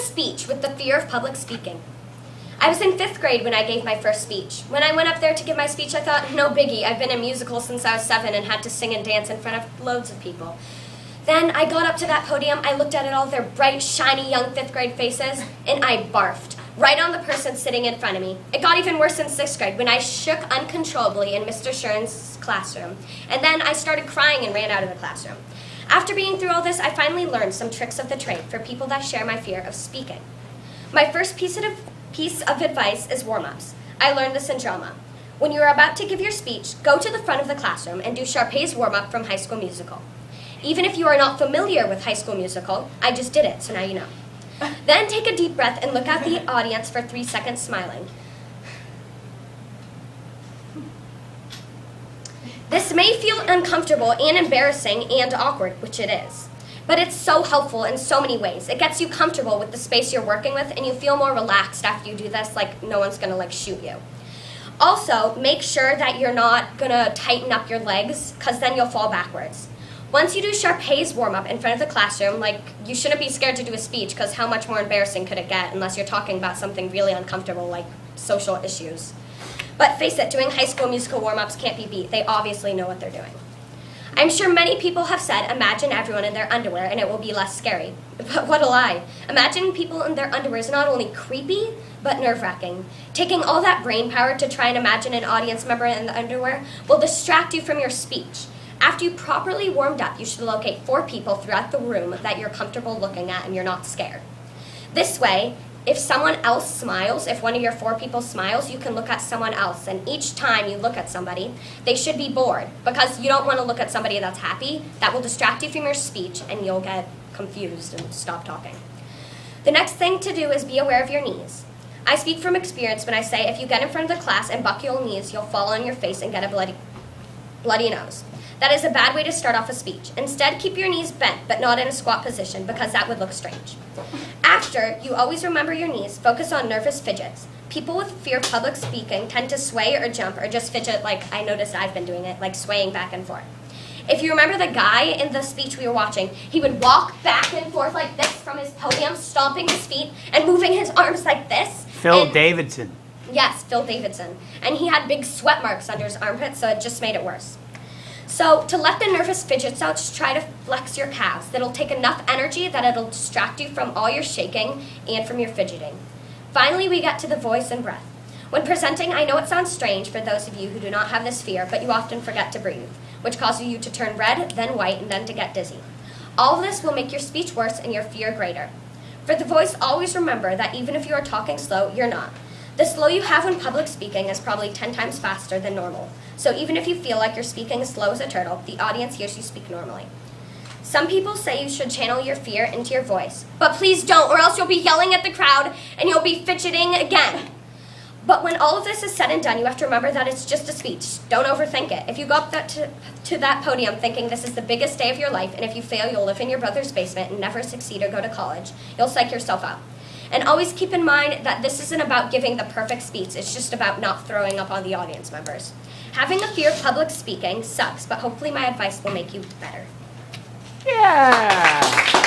speech with the fear of public speaking. I was in 5th grade when I gave my first speech. When I went up there to give my speech, I thought, no biggie, I've been in musicals since I was 7 and had to sing and dance in front of loads of people. Then I got up to that podium, I looked at all their bright, shiny, young 5th grade faces, and I barfed right on the person sitting in front of me. It got even worse in 6th grade when I shook uncontrollably in Mr. Shern's classroom. And then I started crying and ran out of the classroom. After being through all this, I finally learned some tricks of the trade for people that share my fear of speaking. My first piece of advice is warm-ups. I learned this in drama. When you are about to give your speech, go to the front of the classroom and do Sharpay's warm-up from High School Musical. Even if you are not familiar with High School Musical, I just did it, so now you know. Then take a deep breath and look at the audience for 3 seconds smiling. This may feel uncomfortable and embarrassing and awkward, which it is. But it's so helpful in so many ways. It gets you comfortable with the space you're working with, and you feel more relaxed after you do this, like no one's gonna shoot you. Also, make sure that you're not gonna tighten up your legs, because then you'll fall backwards. Once you do Sharpay's warm-up in front of the classroom, you shouldn't be scared to do a speech, because how much more embarrassing could it get unless you're talking about something really uncomfortable like social issues. But face it, doing High School Musical warm-ups can't be beat. They obviously know what they're doing. I'm sure many people have said, imagine everyone in their underwear and it will be less scary. But what a lie. Imagining people in their underwear is not only creepy, but nerve-wracking. Taking all that brain power to try and imagine an audience member in the underwear will distract you from your speech. After you properly warmed up, you should locate 4 people throughout the room that you're comfortable looking at and you're not scared. This way, if someone else smiles, if one of your 4 people smiles, you can look at someone else. And each time you look at somebody, they should be bored, because you don't want to look at somebody that's happy. That will distract you from your speech and you'll get confused and stop talking. The next thing to do is be aware of your knees. I speak from experience when I say if you get in front of the class and buck your knees, you'll fall on your face and get a bloody nose. That is a bad way to start off a speech. Instead, keep your knees bent, but not in a squat position, because that would look strange. After, you always remember your knees, focus on nervous fidgets. People with fear of public speaking tend to sway or jump or just fidget like I noticed I've been doing it, like swaying back and forth. If you remember the guy in the speech we were watching, he would walk back and forth like this from his podium, stomping his feet and moving his arms like this. Phil Davidson. Yes, Phil Davidson. And he had big sweat marks under his armpits, so it just made it worse. So to let the nervous fidgets out, just try to flex your calves. That'll take enough energy that it'll distract you from all your shaking and from your fidgeting. Finally, we get to the voice and breath. When presenting, I know it sounds strange for those of you who do not have this fear, but you often forget to breathe, which causes you to turn red, then white, and then to get dizzy. All of this will make your speech worse and your fear greater. For the voice, always remember that even if you are talking slow, you're not. The slow you have when public speaking is probably 10 times faster than normal. So even if you feel like you're speaking as slow as a turtle, the audience hears you speak normally. Some people say you should channel your fear into your voice. But please don't, or else you'll be yelling at the crowd and you'll be fidgeting again. But when all of this is said and done, you have to remember that it's just a speech. Don't overthink it. If you go up to that podium thinking this is the biggest day of your life, and if you fail, you'll live in your brother's basement and never succeed or go to college, you'll psych yourself out. And always keep in mind that this isn't about giving the perfect speech. It's just about not throwing up on the audience members. Having a fear of public speaking sucks, but hopefully my advice will make you better. Yeah!